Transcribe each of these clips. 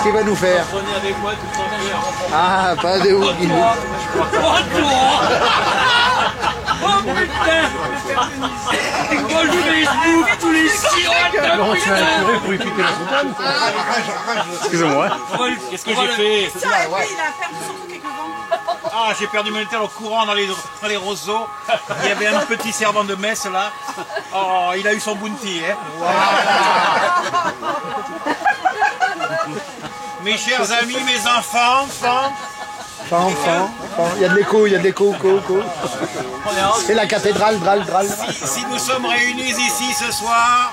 Qu'est-ce qu'il va nous faire? Prenez avec moi tout en cœur. Ah, pas de ouf, il nous... Oh putain! Moi je vais bouffer tous les sirops! Laurent, tu vas assurer pour lui piquer la fontaine? Excusez-moi. Qu'est-ce que j'ai fait? Ça, et puis il a perdu son truc avec le vent. Ah, j'ai perdu mon étel en courant dans les roseaux. Il y avait un petit servant de messe là. Oh, il a eu son bounty, hein. Mes chers amis, mes enfants, Il y a de l'écho, il y a de l'écho, C'est la cathédrale, dral. si nous sommes réunis ici ce soir,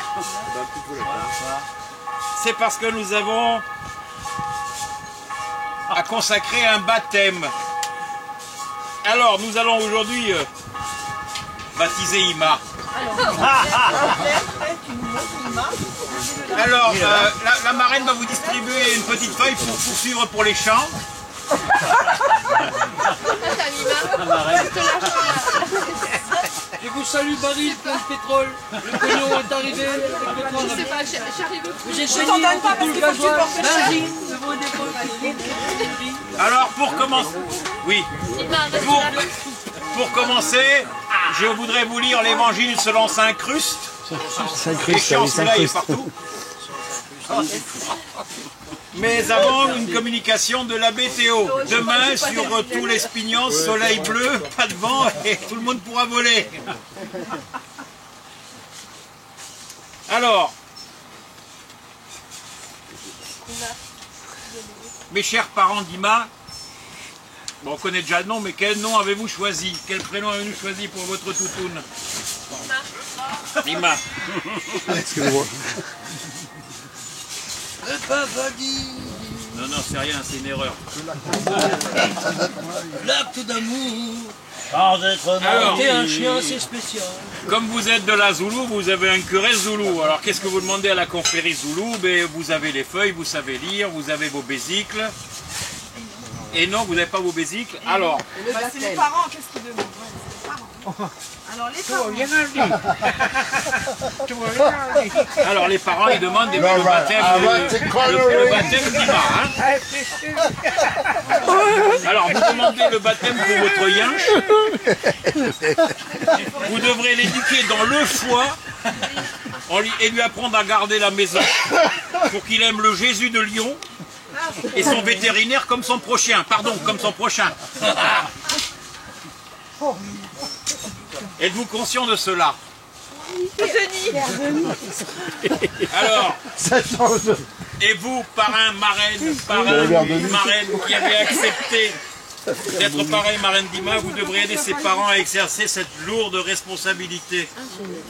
c'est parce que nous avons à consacrer un baptême. Alors, nous allons aujourd'hui baptiser Ima. Alors, la marraine va vous distribuer une petite feuille pour poursuivre pour les chants. Je vous salue Baril, plein de pétrole. Le pognon est arrivé. Je sais pas, j'arrive plus. J'ai Je t'en donne pas parce qu'il faut que tu portes cher. Alors, pour commencer... Oui. Pour commencer, je voudrais vous lire l'évangile selon Saint Cruste. Écrit en soleil partout. Mais avant, une communication de l'abbé Théo. Demain, sur tous les Spignons, soleil bleu, pas de vent et tout le monde pourra voler. Alors, mes chers parents d'Ima, bon, on connaît déjà le nom, mais quel nom avez-vous choisi? Quel prénom avez-vous choisi pour votre toutoune? Ima. Excusez-moi. Non, c'est rien, c'est une erreur. L'acte d'amour. Alors, T'es un chien assez spécial. comme vous êtes de la Zoulou, vous avez un curé Zoulou. Alors, qu'est-ce que vous demandez à la confrérie Zoulou? Ben, vous avez les feuilles, vous savez lire, vous avez vos bésicles. Et non, vous n'avez pas vos bésicles. Alors, C'est les parents, qu'est-ce qu'ils demandent? Alors les parents. alors les parents, ils demandent le baptême d'Ima. Alors, vous demandez le baptême pour votre yinche. Vous devrez l'éduquer dans le foie et lui apprendre à garder la maison pour qu'il aime le Jésus de Lyon et son vétérinaire comme son prochain. Pardon, comme son prochain. Êtes-vous conscient de cela? Alors, et vous, parrain, marraine qui avez accepté d'être parrain et marraine d'Ima, vous devrez aider ses parents à exercer cette lourde responsabilité.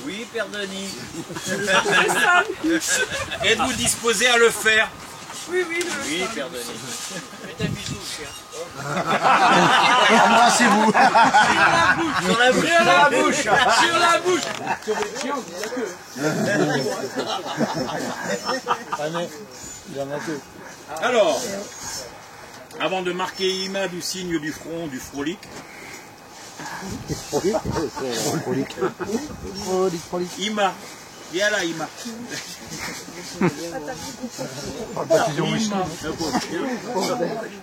Oui, Père Denis. Êtes-vous disposé à le faire? Oui, Père Denis. Faites un bisou, cher. Embrassez-vous. Sur la bouche. Sur la bouche. Il y en a deux. Alors, avant de marquer Ima du signe du front du frolique, Ima, viens là Ima.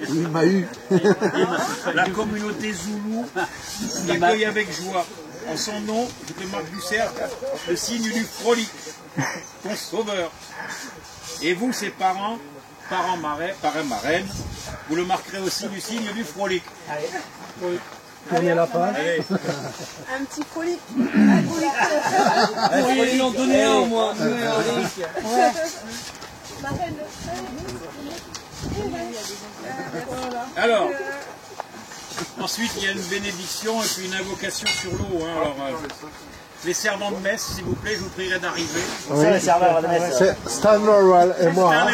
Il m'a eu. La communauté Zoulou l'accueille avec joie. En son nom, je te marque du cercle le signe du frolique, ton sauveur. Et vous, ses parents, parrain, marraine, vous le marquerez aussi du signe du frolique. Tournez la page. Allez. Un petit frolique. Ils en donné un, moi. Alors, ensuite il y a une bénédiction et puis une invocation sur l'eau. Hein. Alors, les servants de messe, s'il vous plaît, je vous prierai d'arriver. C'est le serveur de messe. C'est Stan Norwell et moi. Hein.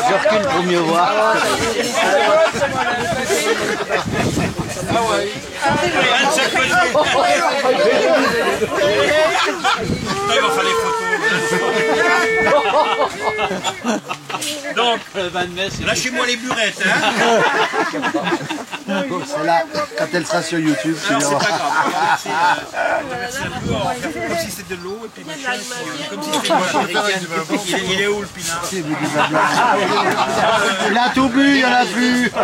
Je recule pour mieux voir. Ah ouais. Un de chaque côté. Il va faire les photos. Donc, lâchez-moi les burettes, hein. C'est là, quand elle sera sur YouTube, tu Alors, c'est verras. pas grave. On va verser un peu, on va faire comme si c'était de l'eau, et puis machin, comme si c'était il est où le pinard? Il a tout bu, il y en a plus. On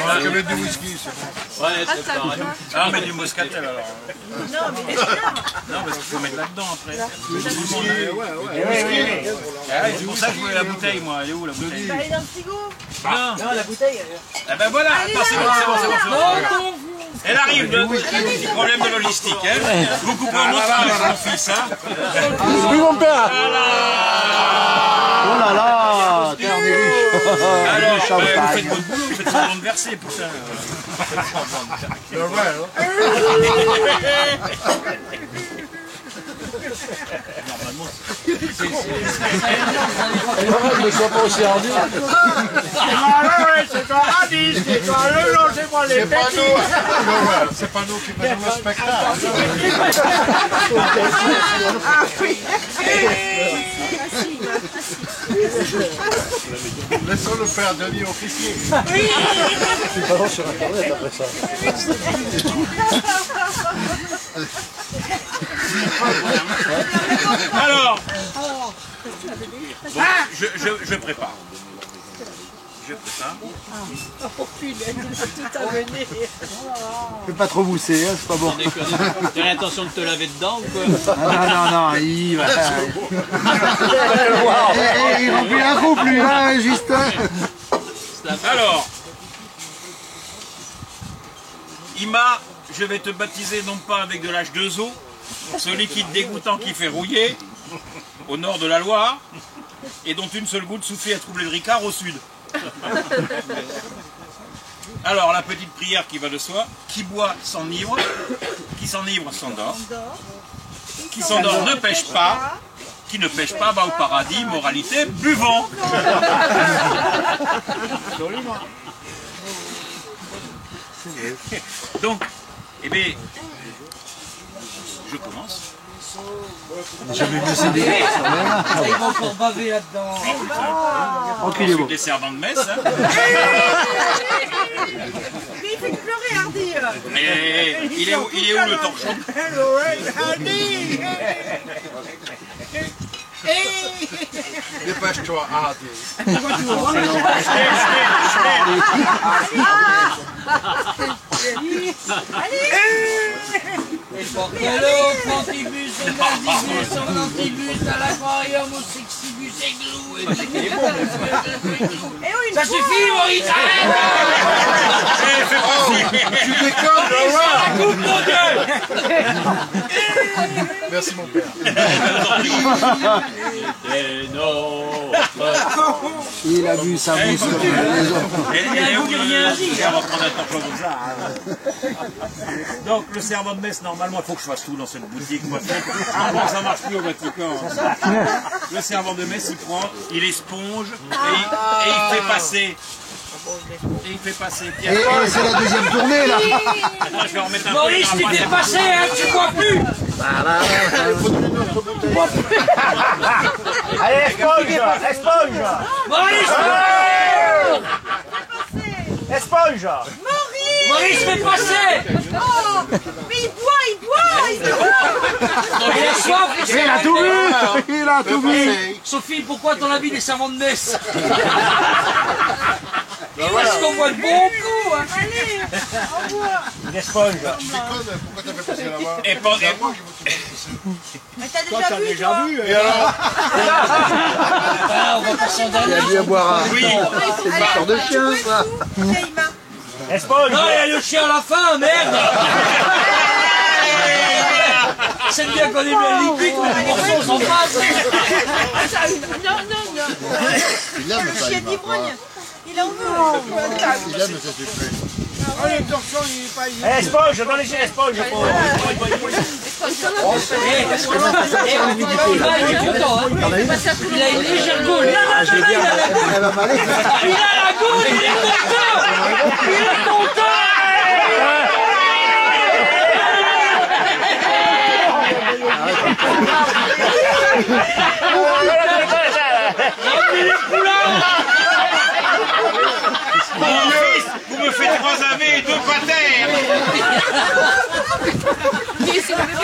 va que mettre du whisky, c'est bon. Ouais, c'est pareil. Ah, mais du moscatel alors. Non, parce qu'il faut mettre là-dedans après. C'est pour ça que je voulais la bouteille, moi. Elle est où la bouteille? Elle est dans le frigo. Non, la bouteille. Ah ben voilà, attends, c'est bon. Elle arrive, petit problème de logistique. Hein. Vous coupez un montage, mon fils. Hein. Oui, mon père. Oh là là, t'es un riche. Alors, vous faites votre boulot, vous faites semblant de verser, putain. Ne sois pas aussi hardi. C'est toi, Radis, c'est toi, le long, c'est moi les petits. C'est pas nous qui faisons le spectacle. Laissons-le faire Denis officier. Tu balances sur internet après ça. Alors, bon, je prépare. Je prépare. Fais pas trop mousser, hein, c'est pas bon. T'as l'intention de te laver dedans ou quoi? Non, il va. Il remplit un couple, lui, hein, juste. Alors, Ima, je vais te baptiser non pas avec de l'H2O, ce liquide dégoûtant qui fait rouiller, au nord de la Loire, et dont une seule goutte suffit à troubler le Ricard au sud. Alors, la petite prière qui va de soi, qui boit s'enivre, qui s'enivre s'endort, qui s'endort ne pêche pas, qui ne pêche pas va au paradis, moralité, buvons. Donc, eh bien, je commence. Jamais vu ces délires. Ils vont encore baver là-dedans. Tranquille, bon. Des servants de messe. Hein. Mais il fait pleurer, Hardy. Mais il est où le torchon? Dépêche-toi, Hardy. Portez-le au Pantibus, au Gazibus, au Nantibus, à l'aquarium, au Sexibus, Aiglou. Ça suffit, Maurice, arrête! Tu déconnes, La coupe, mon Dieu! Merci, mon père. Il a vu sa mousse comme les autres. On va prendre un torchon comme ça. Donc, le servant de messe, normalement, il faut que je fasse tout dans cette boutique. Moi, ça marche plus au Vatican. Le servant de messe, il prend, il esponge et il fait passer. Et il fait passer. Et c'est la deuxième tournée, là. Attends, je vais en remettre un peu. Maurice, tu t'es passé, hein, tu bois plus! Allez, esponge. Maurice! Esponge. Maurice, fais passer! Oh, mais il boit. Il a soif! Il a tout vu. Il a tout vu. Sophie, pourquoi ton habit des servants de messe? Est-ce qu'on boit de bon coup, hein? Allez, au revoir. Esponge. Pourquoi t'as fait passer là-bas? Et pendant... Mais t'as déjà vu, toi? Et alors? Ah, on va pas s'en Il a donner. dû boire un. Oui. C'est une histoire de chien, ça. Non, il y a le chien à la fin, merde! C'est bien qu'on ait bien le liquide, mais les morceaux s'en passent! Non. Il aime Le ça, chien il va d'ivrogne. Il en veut. Il aime ce sucré. Esponge, dans les chiens, esponge! Il est content, hein? Il a une légère gaule! Il a la gaule! Elle va m'aller. Il a la gaule! Il est content! Il est content!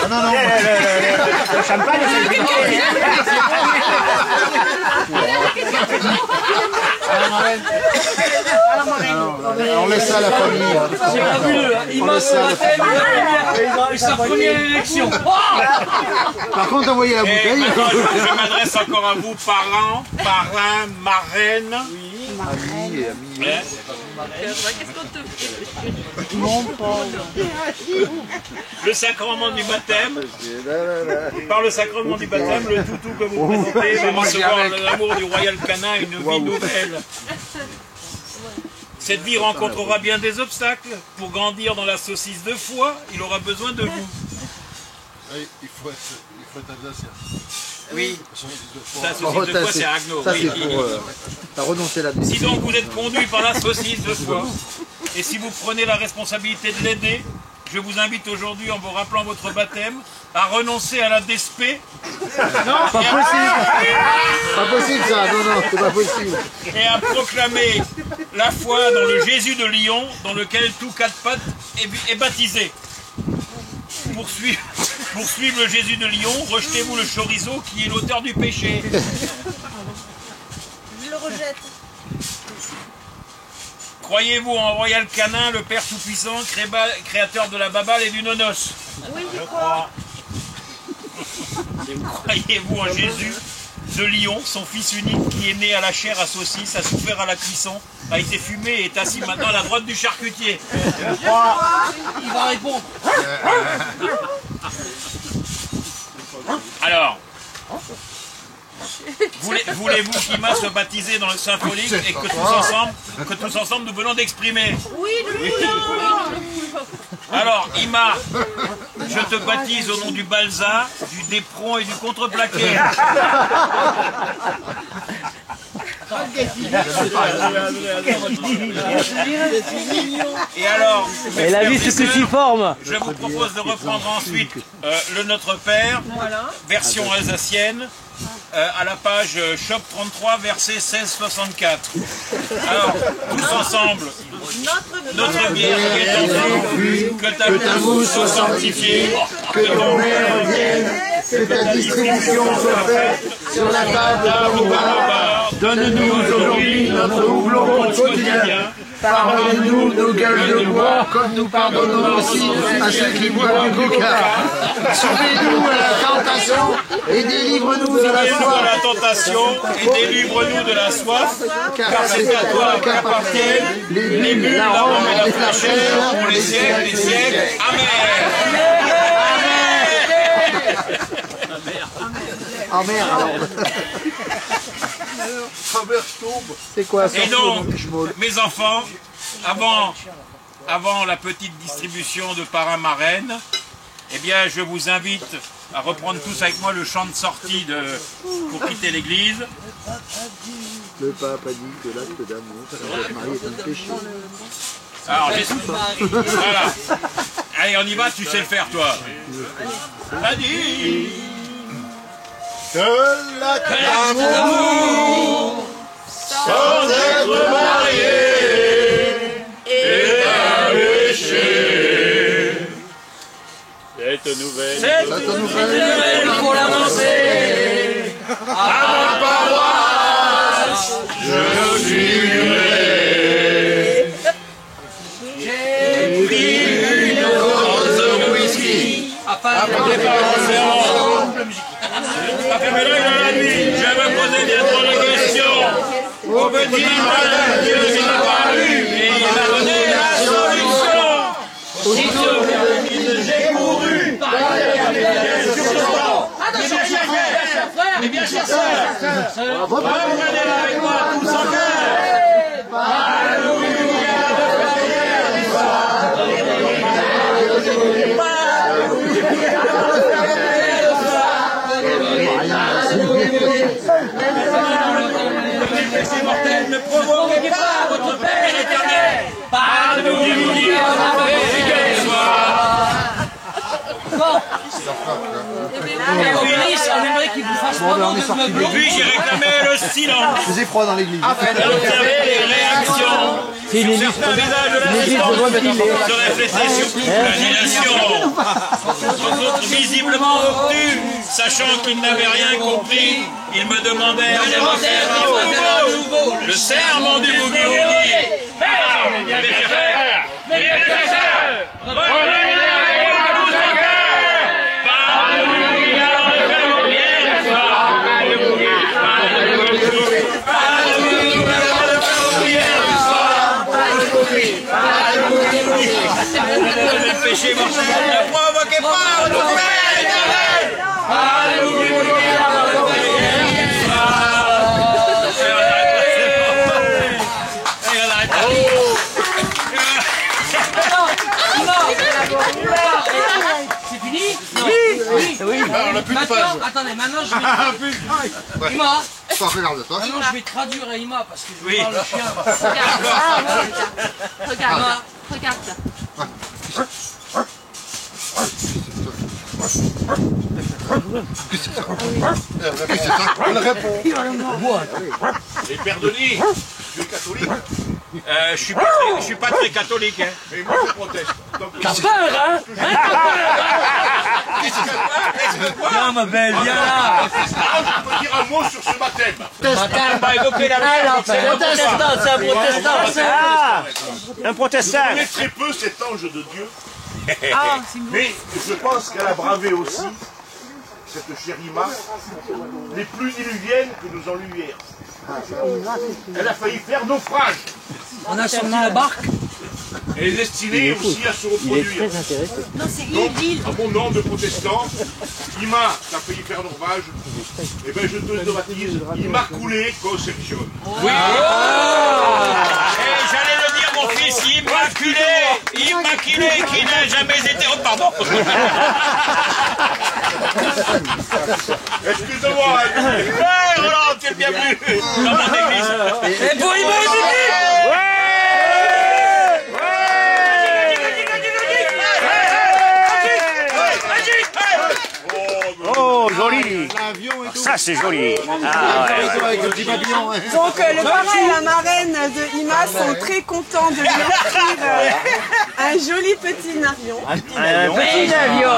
non, non. Le champagne, c'est le piqué. On laisse ça à la famille. C'est fabuleux, hein. Il m'a son baptême et sa première élection. Par contre, envoyez la Et bouteille. maintenant, je m'adresse encore à vous, parrain, marraine. Amis et amis. Qu'est-ce qu'on te fait? Le sacrement du baptême. Par le sacrement du baptême, le toutou que vous présentez va recevoir l'amour du royal canin, une vie nouvelle. Cette vie rencontrera bien des obstacles. Pour grandir dans la saucisse de foi, il aura besoin de vous. Oui, il faut être alsacien. Oui, la Oh, saucisse de foi, c'est Agno. ça, Oui. c'est pour... T'as renoncé là-dessus. Si donc vous êtes conduit par la saucisse de foi, et si vous prenez la responsabilité de l'aider, je vous invite aujourd'hui, en vous rappelant votre baptême, à renoncer à la DSP. Pas possible. Pas possible ça, non, non, c'est pas possible. Et à proclamer la foi dans le Jésus de Lyon, dans lequel tout quatre pattes est baptisé. Pour suivre le Jésus de Lyon, rejetez-vous le chorizo qui est l'auteur du péché. Je le rejette. Croyez-vous en Royal Canin, le Père Tout-Puissant, créateur de la babale et du nonos? Oui, j'y crois. Croyez-vous en Jésus de Lyon, son fils unique qui est né à la chair à saucisse, a souffert à la cuisson, a été fumé et est assis maintenant à la droite du charcutier? Il va répondre. Alors, voulez-vous qu'Ima soit baptisé dans le Saint-Folique et que tous ensemble nous venons d'exprimer? Oui, nous voulons. Alors, Ima, je te baptise au nom du Balza, du Dépron et du Contreplaqué. Et alors, Et la vie se cruciforme. je vous propose de reprendre ensuite le Notre Père, version alsacienne, à la page Shop 33, verset 1664. Alors, tous ensemble, notre bière qui est en vous, que ta bouche soit sanctifiée, Que ton père revienne, que ta distribution soit faite sur la table de ton bar. Donne-nous aujourd'hui notre houblon quotidien. Pardonne-nous nos gueules de bois, comme nous pardonnons aussi à ceux qui boivent du coca. Sauvez-nous à la tentation et délivre-nous de la Sauve-nous de soif. la tentation et délivre-nous de la soif, car c'est à toi qu'appartiennent les bulles, la rome et la flèche pour les siècles des siècles. Amen. Ah merde alors. C'est quoi ça? Et donc, mes enfants, avant la petite distribution de parrain marraine, eh bien, je vous invite à reprendre tous avec moi le chant de sortie pour quitter l'église. Le pape a dit que l'acte d'amour sans être marié est un péché. Alors, voilà. Allez, on y va, tu sais le faire, toi. Vas-y. Que l'acte L'amour, sans être marié, est un péché. Cette nouvelle pour l'annoncer à ma paroisse, je suivrai. J'ai pris une dose de whisky afin de préparer l'ensemble. Mais là, il a la nuit, je vais me poser bien trop de questions au petit malin qui nous a paru et il m'a donné la solution. Aussitôt j'ai couru par les sur le banc. Mais bien cher frère, reprenez-la avec moi tous en cœur. Alléluia, péché mortel, ne provoquez pas votre Père éternel. Parle-nous du dire qu'elle soit. On aimerait faudrait qu'il vous fasse pendant de meubles. Puis j'ai réclamé le silence. Il faisait froid dans l'église. Observer les réactions sur certains visages de l'assistance se refléter sur toute l'annulation. Aux autres visiblement obtus, sachant qu'ils n'avaient rien compris, ils me demandaient à nouveau le serment du bouvier. Le péché mortel, ne provoquez pas votre C'est fini? Non. Oui. Alors, on a plus de page. Attendez, maintenant je vais... Ima, maintenant je vais traduire à Ima parce que je vais voir le chien. Regarde, regarde ça. Elle répond. Et Perdoni, je suis catholique. Je suis pas très catholique. Hein. Mais moi je proteste. T'as peur, hein? Non, ma belle, viens là! Je peux dire un mot sur ce baptême. On va évoquer la C'est un protestant, c'est un protestant. Un protestant. Je connais très peu cet ange de Dieu. Mais je pense qu'elle a bravé aussi, cette chère Ima, les plus diluviennes que nous en lumière. Elle a failli faire naufrage. On a sorti la barque. Elle est destinée aussi à se reproduire. Non, c'est Donc, Île. à mon nom de protestant, Ima, t'as failli faire naufrage, et bien je te baptise Immaculée Conception. Oui. Et j'allais le dire, mon fils, immaculé, qui n'a jamais été... Oh, pardon. Excusez-moi. Ouais, Roland, tu es le bienvenu dans mon église. Et pour Ima, Oh, joli. Ça, c'est joli. Ah, ouais. Avec le petit papillon. Donc le parrain et la marraine de Ima sont très contents de lui offrir un joli petit avion. Un petit avion.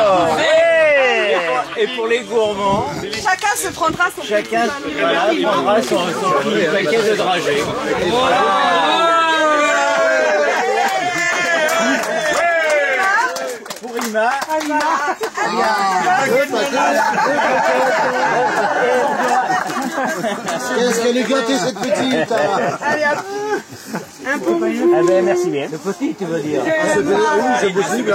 Et pour les gourmands, Chacun se prendra son chacun petit voilà, prendra son petit paquet de dragées. Pour Ima. Qu'est-ce qu'elle est gâtée cette petite. Allez, hop. Un pour vous. Ah ben merci bien. Le petit, tu veux dire. Oui, c'est possible.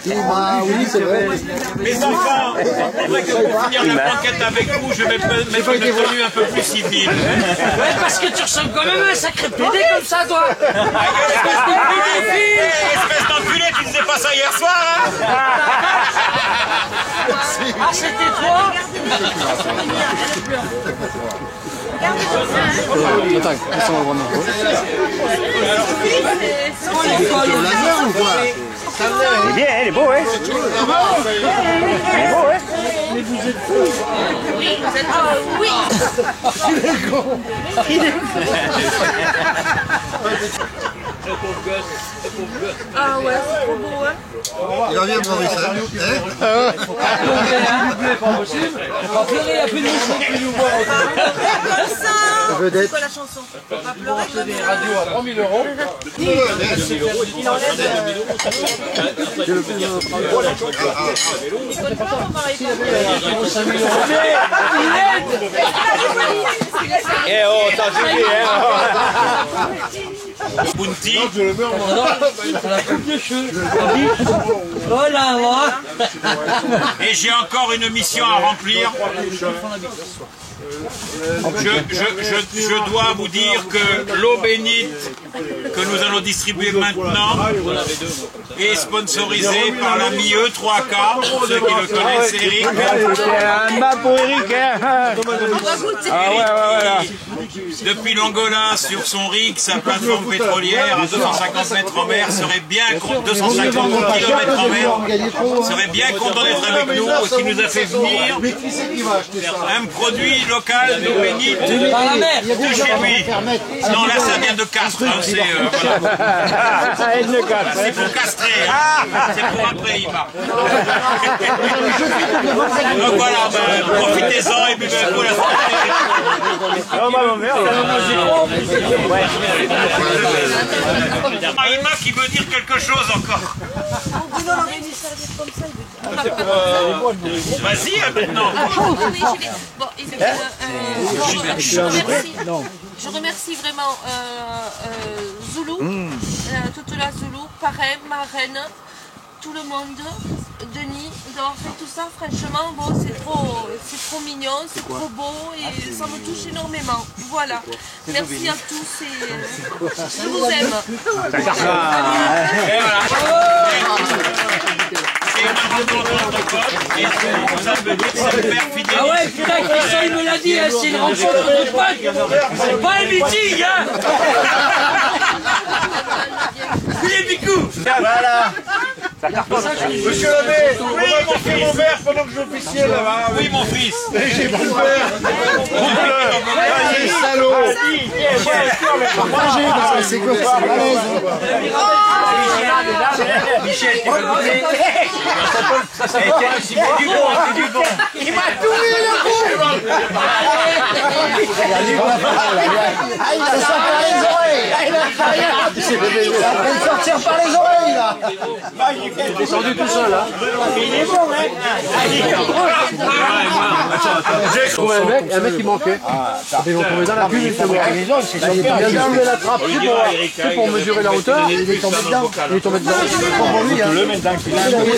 Oui, c'est vrai. Mes enfants, c'est vrai que pour finir la banquette avec vous, je vais mettre une tenue un peu plus civile. Ouais, parce que tu ressembles quand même à un sacré pédé comme ça, toi! Espèce d'enculé, tu ne faisais pas ça hier soir, hein? Ah, c'était toi? L'avion ou quoi? Il est bien, il est beau, hein? Il est beau, hein? Oui, vous êtes... oui. Ah ouais, c'est trop beau, ouais. Il revient Maurice, hein? Pas possible. On va pleurer un peu de mouchoir puis nous voir. Vedette. C'est quoi la chanson? On va pleurer comme ça. Radio à 3 000 €. Eh oh, t'as suivi, hein? Bounty. Ça la coupe de cheveux. Oh là, là. Et j'ai encore une mission à remplir. Je dois vous dire que l'eau bénite que nous allons distribuer maintenant est sponsorisée par l'ami E3K, pour ceux qui le connaissent, Eric. Un bas pour Eric, hein. Depuis l'Angola, sur son rig, sa plateforme pétrolière à 250 mètres en mer, serait bien 250 km en mer, serait bien content d'être avec nous, parce qu'il nous a fait venir un produit local d'eau bénite de chez lui. Non, là ça vient de Castres, hein, c'est pour castrer, hein. C'est pour après, il va. Donc voilà, profitez-en et buvez un coup la Ima qui veut dire quelque chose encore. Vas-y maintenant. Oui, je vais. Bon, je remercie vraiment Zoulou, toute la Zoulou, parrain, marraine, tout le monde, Denis, d'avoir fait tout ça. Franchement, bon, c'est trop mignon, c'est trop beau et ça me touche énormément. Voilà. Merci à tous et je vous aime. Ah ouais, putain, Christian, il me l'a dit, hein, c'est une rencontre de potes, c'est pas un meeting, hein. Il est bicou. Voilà. Monsieur l'abbé, oui, mon verre pendant que j'officiais là-bas. Oui, mon fils. J'ai plus peur. Salaud. C'est quoi ça? Michel, tu vas goûter. Ça du bon, c'est du bon. Il m'a tout mis le coup. Ça sort par les oreilles. Il a fait sortir par les oreilles là. Il est descendu tout seul, hein. Il est bon, mec. J'ai trouvé un mec qui manquait. Ils vont trouver dans la pub, c'est bon. Il a enlevé la trappe, c'est pour mesurer la hauteur. Il est tombé dedans. Il est tombé dedans.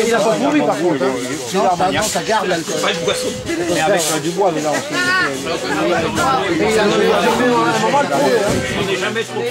Il a pas pourri par contre. Non, ça garde l'alcool. Pas de boisson. Mais avec du bois, mais là, on s'est... Il a un moment le trouver. On n'est jamais trop.